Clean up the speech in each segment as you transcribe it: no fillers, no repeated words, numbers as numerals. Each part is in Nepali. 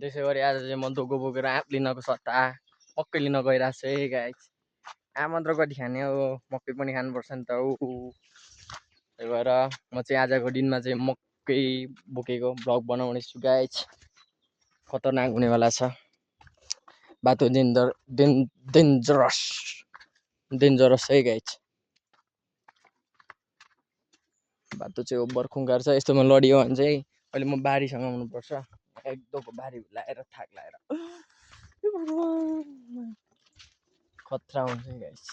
त्यसै गरी आज चाहिँ म धोको बोकेर आँप लिनको सट्टा मकै लिन गइरहेको छु है गाइस। आँप मात्र कति खाने हो, मकै पनि खानुपर्छ नि त हो। त्यही भएर म चाहिँ आजको दिनमा चाहिँ मकै बोकेको भ्लग बनाउने छु गाइस। खतरनाक हुनेवाला छ बाटो, डेन्जरस है गाइस। बाटो चाहिँ ओभर खुङ्गार छ। यस्तोमा लडियो भने चाहिँ अहिले म बारीसँग हुनुपर्छ, एकदमको बारी लाएर थाक लाएर खतरा हुन्छ गाइस।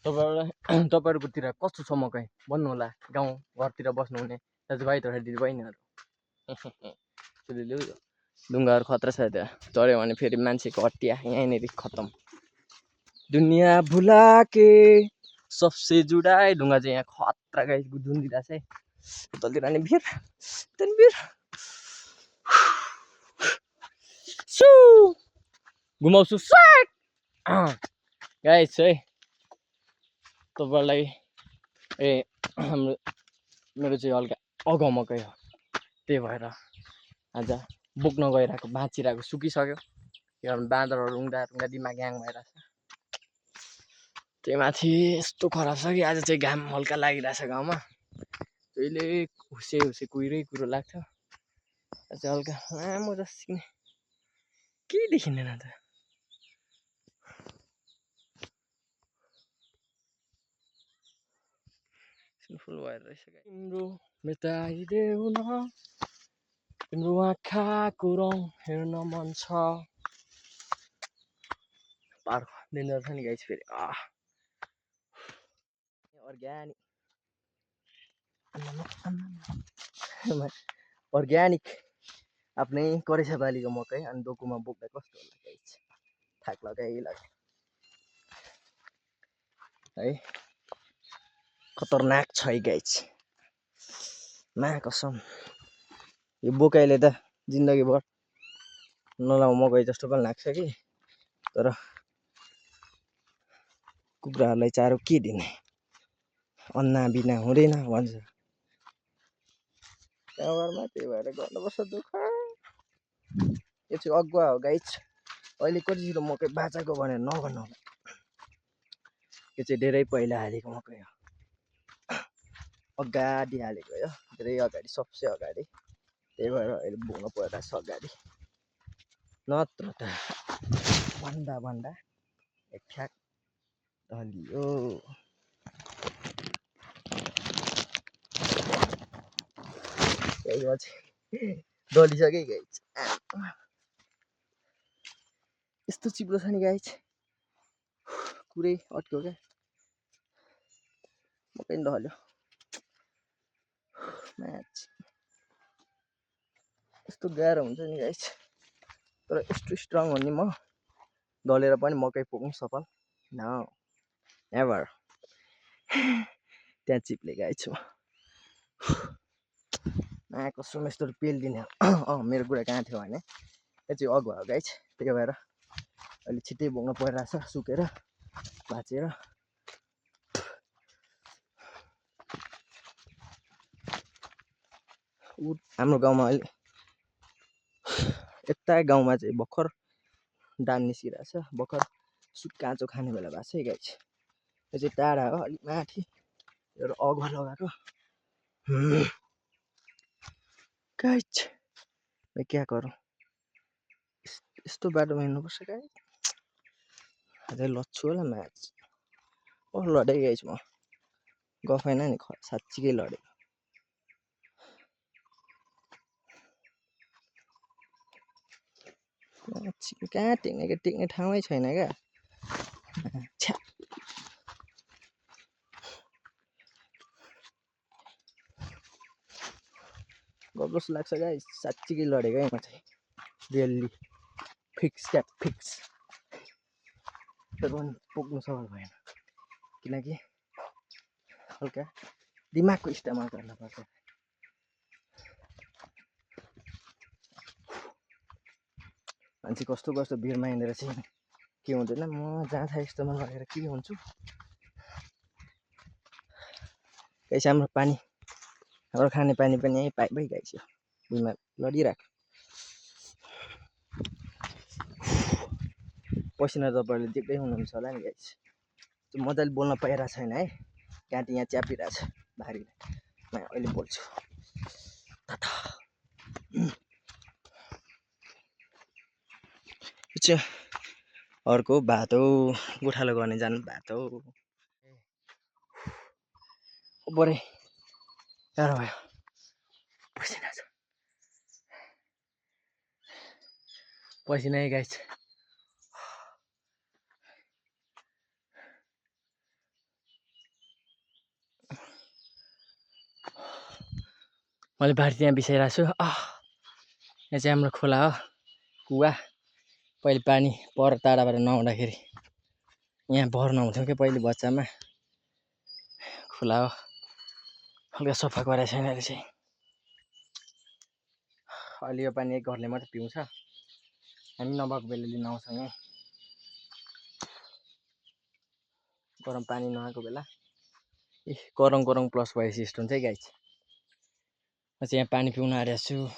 तपाईँहरूकोतिर कस्तो छ मकै भन्नु होला, गाउँ घरतिर बस्नुहुने दाजुभाइ तथा दिदीबहिनीहरू। ढुङ्गाहरू खतरा छ त्यहाँ, चढ्यो भने फेरि मान्छेको हटिया यहीँनिर खतम। दुनियाँ भुला के सबसे जुडाए, ढुङ्गा चाहिँ यहाँ खतरा गाइस गुजुन्दिरहेछ है। उतातिर नि भिर घुमाउँछु गाइस है तपाईँलाई। हाम्रो मेरो चाहिँ हल्का अगाउ मकै हो, त्यही भएर आज बोक्न गइरहेको बाँचिरहेको सुकिसक्यो, किनभने बाँदरहरू रुँग्दा दिमाग ह्याङ भइरहेछ। त्यही माथि यस्तो खराब छ कि आज चाहिँ घाम हल्का लागिरहेछ गाउँमा। जहिले हुसे कुहिरै कुरो लाग्छ। आज हल्का लामो जस्तो केही देखिँदैन त। फुल भएर रहेछ। तिम्रो मेटाइदेऊ न, तिम्रो आँखाको रङ हेर्न मन छ। पार्क डेन्जर छ नि गाइस फेरि। अर्ग्यानिक आफ्नै करेसा बालीको मकै अनि डोकोमा बोक्दा कस्तो होला गाइस, थाक लगाइलाग्यो है। खतरनाक छ है गाइस, मा कसम यो बोकाइले त जिन्दगीभर नलाउ मकै जस्तो पनि लाग्छ कि। तर कुखुराहरूलाई चारो के दिने, अन्ना बिना हुँदैन भन्छ गाउँघरमा। त्यही भएर गर्नुपर्छ दुःख। यो चाहिँ अगुवा हो गाइस। अहिले कति छिटो मकै बाँचाएको भनेर नभन्नु होला, यो चाहिँ धेरै पहिला हालेको मकै हो, अगाडि हालेको हो, धेरै अगाडि, सबसे अगाडि। त्यही भएर अहिले बोक्नु परिरहेको छ अगाडि, नत्र त भन्दा एक ठ्याक ढलियो। डलिसक्यो गाइस, यस्तो चिप्लो छ नि गाइस, पुरै अट्क्यो क्या, मकै नि ढल्यो। म्याच यस्तो गाह्रो हुन्छ नि गाइस, तर यस्तो स्ट्रङ हो नि म, ढलेर पनि मकै पुग्नु सफल न एभर। त्यहाँ चिप्ले गाइस म कसम यस्तो पेल्दिने। मेरो कुरा कहाँ थियो भने यो चाहिँ अगुवा हो गाइस। त्यही भएर अहिले छिट्टै बोक्नु परिरहेछ सुकेर भाँचेर। हाम्रो गाउँमा अहिले यता गाउँमा चाहिँ भर्खर धान निस्किरहेछ, भर्खर काँचो खाने बेला भएको छ है गाइस। यो चाहिँ टाढा हो, अलिक माथि एउटा अगुवा लगाएको गाइस। मैं क्या गरौँ, यस्तो बाटोमा हिँड्नुपर्छ गाइस। अझै लड्छु होला म्याच। लडेँ गाइस, म गफैन नि, साँच्चीकै लडेँ। कहाँ टेक्ने ठाउँै छैन क्या। गब्लोस लाग्छ गाइस, साँच्चीकै लडेको है म चाहिँ, रियल्ली फिक्स क्या फिक्स। तर पनि पुग्नु सफल भएन, किनकि हल्का दिमागको इस्तेमाल गर्नुपर्छ। मान्छे कस्तो भिडमा हिँडेर चाहिँ के हुँदैन, म जहाँ थाहा इस्तेमाल गरेर के हुन्छु गाइस। हाम्रो पानी, हाम्रो खाने पानी पनि यहीँ पाइपै गाइस, बिमार लडिरहेको। पसिना तपाईँहरूले देख्दै हुनुहुन्छ होला नि गाइस। मजाले बोल्न पाइरहेको छैन है, घाँटी यहाँ च्यापिरहेछ भारी। म अहिले बोल्छु। अर्को भात हो, गोठालो गर्ने जानु भात हो। बरे गाह्रो भयो, पसिना छ, पसिना गाइस। मैले बारी त्यहाँ बिसाइरहेको छु। यहाँ चाहिँ हाम्रो खोला हो, कुवा। पहिले पानी पर टाढाबाट नआउँदाखेरि यहाँ भर नहुन्थ्यो क्या पहिले बच्चामा। खोला हो, हल्का सफा गरेको छैन अहिले चाहिँ। अहिले यो पानी एक घरले मात्रै पिउँछ, हामी नभएको बेला लिन आउँछौँ यहाँ। गरम पानी नआएको बेला करङ प्लस भएपछि यस्तो हुन्छ है गाइस। म चाहिँ यहाँ पानी पिउन आइरहेको छु।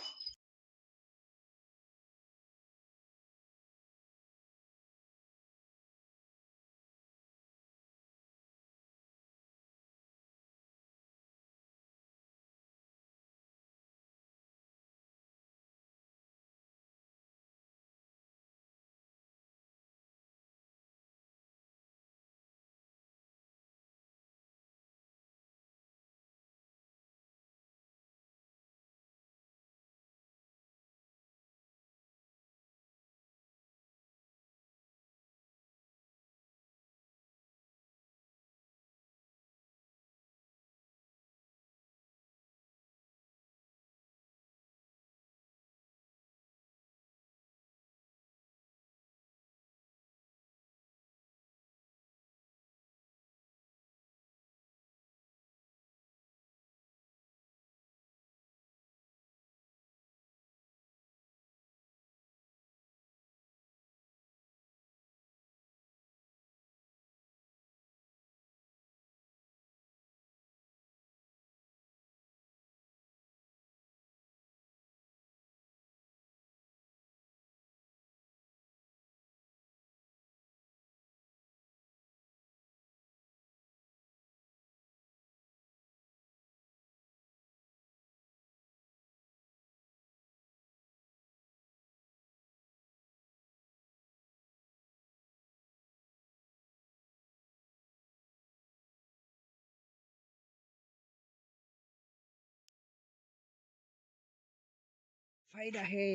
फाइराखे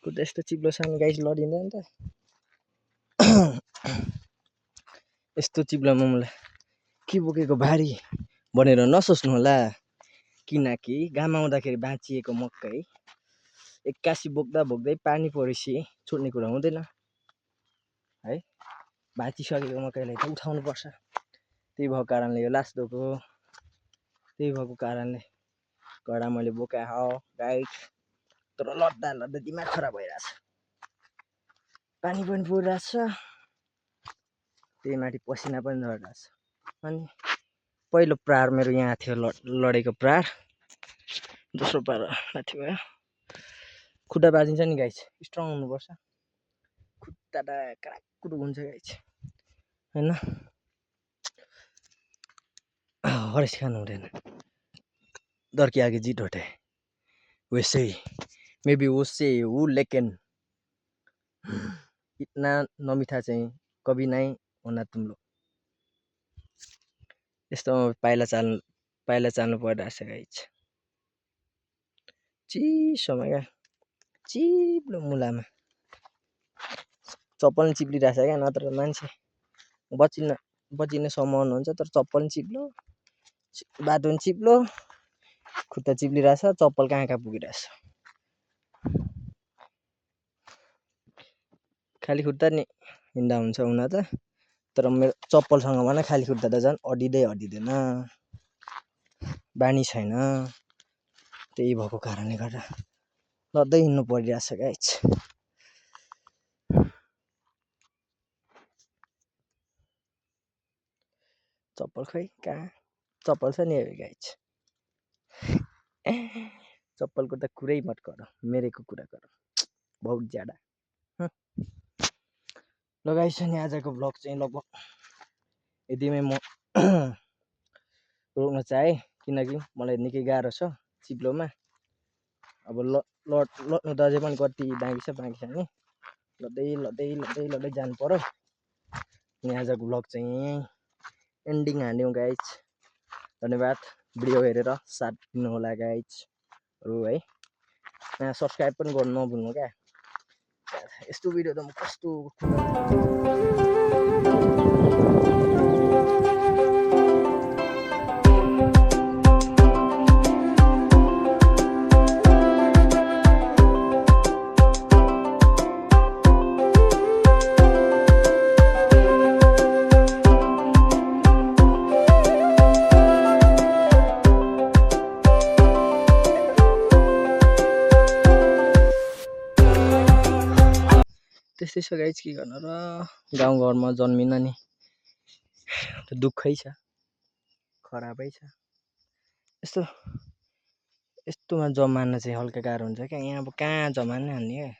खुट्टा यस्तो चिप्लो छ भने गाइस लडिँदैन त। यस्तो चिप्लोमा मलाई के बोकेको भारी भनेर नसोच्नु होला, किनकि घाम आउँदाखेरि बाँचिएको मकै एक्कासी बोक्दा बोक्दै पानी परेपछि छोड्ने कुरा हुँदैन है। भाँचिसकेको मकैलाई त उठाउनु पर्छ। त्यही भएको कारणले यो लास्ट धोको, त्यही भएको कारणले घडा मैले बोका हो गाइस। तर लड्दा लड्दा दिमाग खराब भइरहेछ, पानी पनि परिरहेछ, त्यही माथि पसिना पनि झरिरहेछ। अनि पहिलो प्रहार मेरो यहाँ थियो, लडेको प्रहार। दोस्रो प्रहार माथि भयो। खुट्टा बाजिन्छ नि गाइस, स्ट्रङ हुनुपर्छ, खुट्टा त क्राककुट हुन्छ गाइस होइन। हरेस खानु हुँदैन, डर के आगे जीत होता है वैसे ही मैं भी उससे हूँ, लेकिन इतना नमिठा चाहिँ कभी नहीं होना तुम लोग। यस्तो पाइला चाल्नु परिरहेछ गाइस। चिसोमा क्या, चिप्लो मुलामा चप्पल नि चिप्लिरहेछ क्या, नत्र मान्छे बचिने सम्भावना हुन्छ। तर चप्पल नि चिप्लो, बाटो नि चिप्लो, खुट्टा चिप्लिरहेछ, चप्पल कहाँ कहाँ पुगिरहेछ। खाली खुट्टा नि हिँड्दा हुन्छ हुन त, तर मेरो चप्पलसँग भने खाली खुट्टा त झन् अडिँदैन, बानी छैन। त्यही भएको कारणले गर्दा लड्दै हिँड्नु परिरहेछ गाइस। चप्पल खोइ कहाँ, चप्पल छ नि गाइस। चप्पलको त कुरै मत गर, मेरेको कुरा गर बहुत ज्यादा। लगाइछ नि आजको भ्लग चाहिँ लगभग यतिमै म रोक्न चाहेँ किनकि मलाई निकै गाह्रो छ चिप्लोमा अब लड्नु त अझै पनि कति बाँकी छ नि लड्दै जानु पर्यो अनि आजको भ्लग चाहिँ एन्डिङ हान्यौँ गाइज धन्यवाद भिडियो हेरेर साथ दिनु होला गाइजहरु है सब्स्क्राइब पनि गर्नु नभुल्नु क्या यस्तो भिडियो त म कस्तो त्यस्तै छ गाइज के गर्नु र गाउँघरमा जन्मिन नि दुःखै छ खराबै छ यस्तोमा जमाना चाहिँ हल्का गाह्रो हुन्छ क्या यहाँ अब कहाँ जमाना हान्ने क्या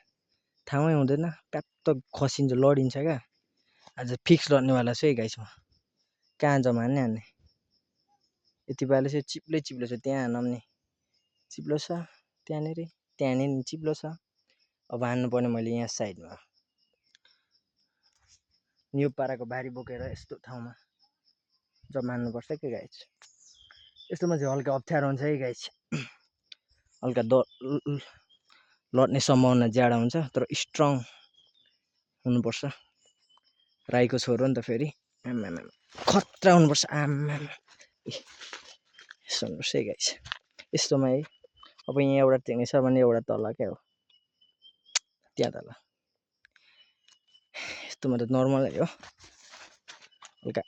ठाउँै हुँदैन प्यात्त खसिन्छ लडिन्छ क्या आज फिक्स लड्नेवाला छु है गाइज म कहाँ जमाने हान्ने यति पालि चाहिँ चिप्लो छ त्यहाँ नम्ने चिप्लो छ त्यहाँनिर चिप्लो छ अब हान्नु पर्ने मैले यहाँ साइडमा यो पाराको भारी बोकेर यस्तो ठाउँमा जमान्नुपर्छ के गाइज यस्तोमा चाहिँ हल्का अप्ठ्यारो हुन्छ है गाइज हल्का लड्ने सम्भावना ज्यादा हुन्छ तर स्ट्रङ हुनुपर्छ राईको छोरो नि त फेरि खतरा हुनुपर्छ सुन्नुहोस् है गाइज यस्तोमा है अब यहाँ एउटा टेङ्गे छ भने एउटा तल क्या हो त्यहाँ तल यस्तोमा त नर्मलै हो हल्का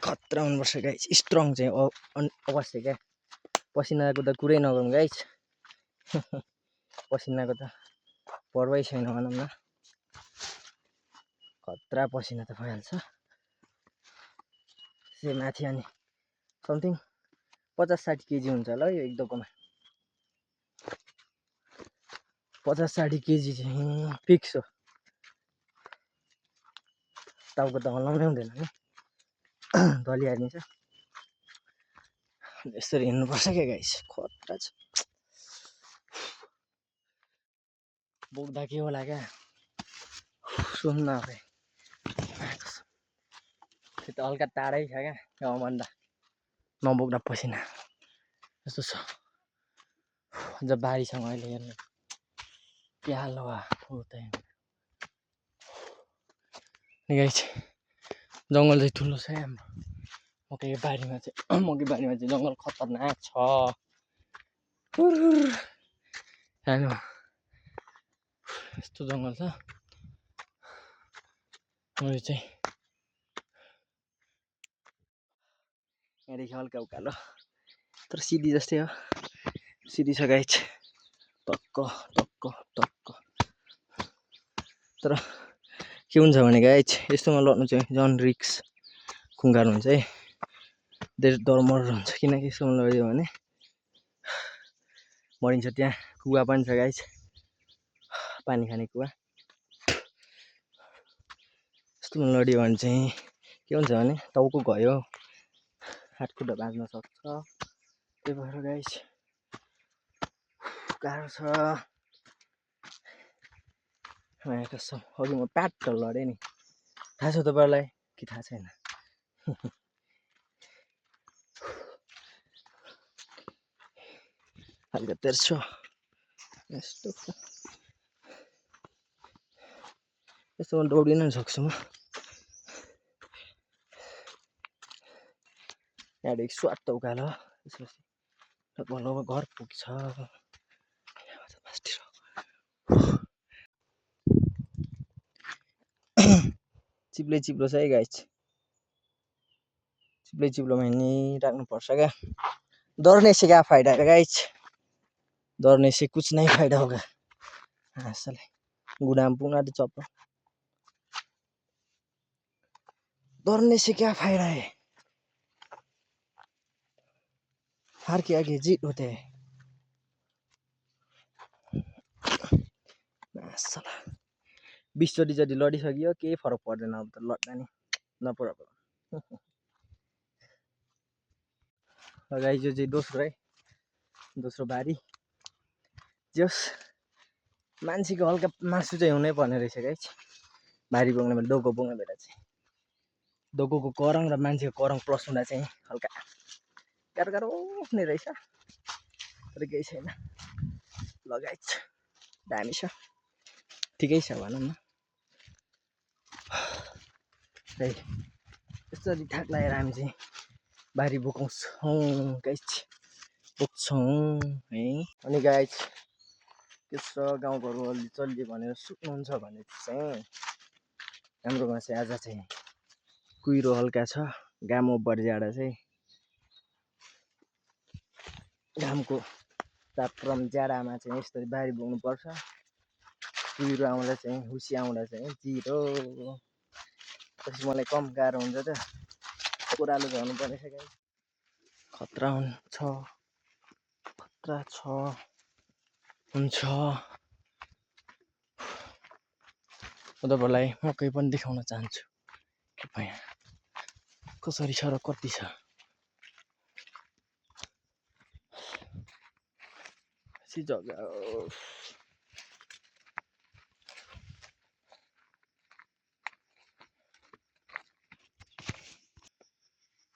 खतरा हुनुपर्छ गाइज स्ट्रङ चाहिँ अवश्य क्या पसिनाको त कुरै नगरौँ गाइज पसिनाको त पर्वै छैन भनौँ न खतरा पसिना त भइहाल्छ माथि अनि समथिङ 50-60 केजी हुन्छ होला यो एक डोकोमा 50-60 केजी चाहिँ फिक्स हो टाउको त हल्लाउनै हुँदैन नि ढलिहालिन्छ यसरी हिँड्नुपर्छ क्या गाइस खतरा छ बोक्दा के होला क्या सुन्न खै त्यो त हल्का टाढै छ क्या गाउँभन्दा नबोक्दा पसिना यस्तो छ जब बारीसँग अहिले हेर्नु के हाल होता है गाइस जङ्गल चाहिँ ठुलो छ हाम्रो मकै बारीमा चाहिँ जङ्गल खतरनाक छ सानो यस्तो जङ्गल छ यो चाहिँ यहाँदेखि हल्का उकालो तर सिधी जस्तै हो सिधी छ गाइस टक्क तर के हुन्छ भने गाइस यस्तोमा लड्नु चाहिँ झन् रिक्स खुङ्गार हुन्छ है धेरै डरमर हुन्छ किनकि यस्तोमा लड्यो भने मरिन्छ त्यहाँ कुवा पनि छ गाइस पानी खाने कुवा यस्तोमा लड्यो भने चाहिँ के हुन्छ भने टाउको गयो हातखुट्टा बाँच्न सक्छ त्यही भएर गाइस गाह्रो छ कसम अघि म प्याट लडेँ नि थाहा छ तपाईँलाई कि थाहा छैन हल्का तेर्सो यस्तोमा दौडिन सक्छु म यहाँदेखि स्वाट उकालो त्यसपछि लगभग घर पुग्छ चिप्लो छ है गाइस चिप्लोमा हिँडिराख्नुपर्छ क्या दौड़ने से क्या फायदा है गाइस दौड़ने से कुछ नहीं फायदा होगा साले गुडाम पुग्न आँट्यो चप्पल दौड़ने से क्या फायदा है हार के आगे जीत होते हैं साला 20 चोटि जति लडिसकियो केही फरक पर्दैन अब त लड्दा नि नप्रब्लम गाइस यो चाहिँ दोस्रो है दोस्रो बारी जस मान्छेको हल्का मासु चाहिँ हुनै पर्ने रहेछ गाइस बारी बोक्ने बेला डोको बोक्ने बेला चाहिँ डोकोको करङ र मान्छेको करङ प्लस हुँदा चाहिँ हल्का गाह्रो गाह्रो हुने रहेछ तर केही छैन लगाइछ दामी छ ठिकै छ भनौँ न है यसरी थाक लागेर हामी चाहिँ बारी बोकाउँछौँ गाइस बोक्छौँ है अनि गाइस त्यसो गाउँघरको अलि चल्ली भनेर सुत्नुहुन्छ भने चाहिँ हाम्रोमा चाहिँ आज चाहिँ कुहिरो हल्का छ घाम बढिजाडा चाहिँ घामको तापक्रम ज्यादामा चाहिँ यसरी बारी बोक्नुपर्छ कुहिरो आउँदा चाहिँ हुसी आउँदा चाहिँ जिरो त्यसपछि मलाई कम गाह्रो हुन्छ त ओह्रालो झर्नु पर्ने छ गाइस खतरा हुन्छ खतरा छ हुन्छ म तपाईँलाई मकै पनि देखाउन चाहन्छु कृपया कसरी छ र कति छ सी जग्गा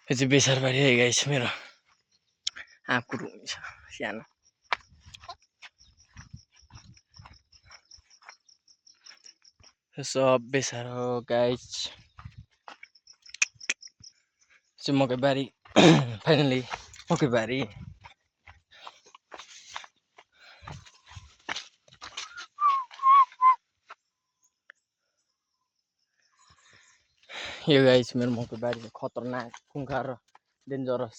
यो चाहिँ बेसारबारी है गाइस मेरो आँपको रुम छ सानो सब बेसार हो गाइस चाहिँ मकै बारी फाइनली मकै बारी यो गाइस मेरो मकै बारी खतरनाक खुङ्खार र डेन्जरस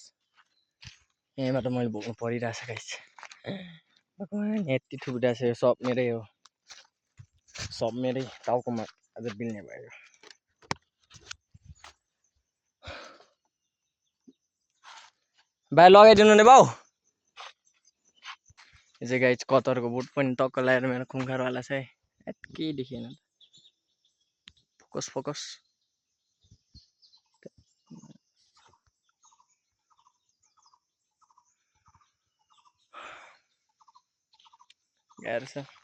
यहीँबाट मैले भोग्नु परिरहेछ गाइस यति थुप्रिरहेछ यो सब मेरै हो सब मेरै टाउकोमा अझ बिल्ने भयो भाइ लगाइदिनु नि बाउ यो चाहिँ गाइस कतरको बुट पनि टक्क लगाएर मेरो खुङ्खारवाला छ है केही देखिएन फोकस फोकस गाह्रो छ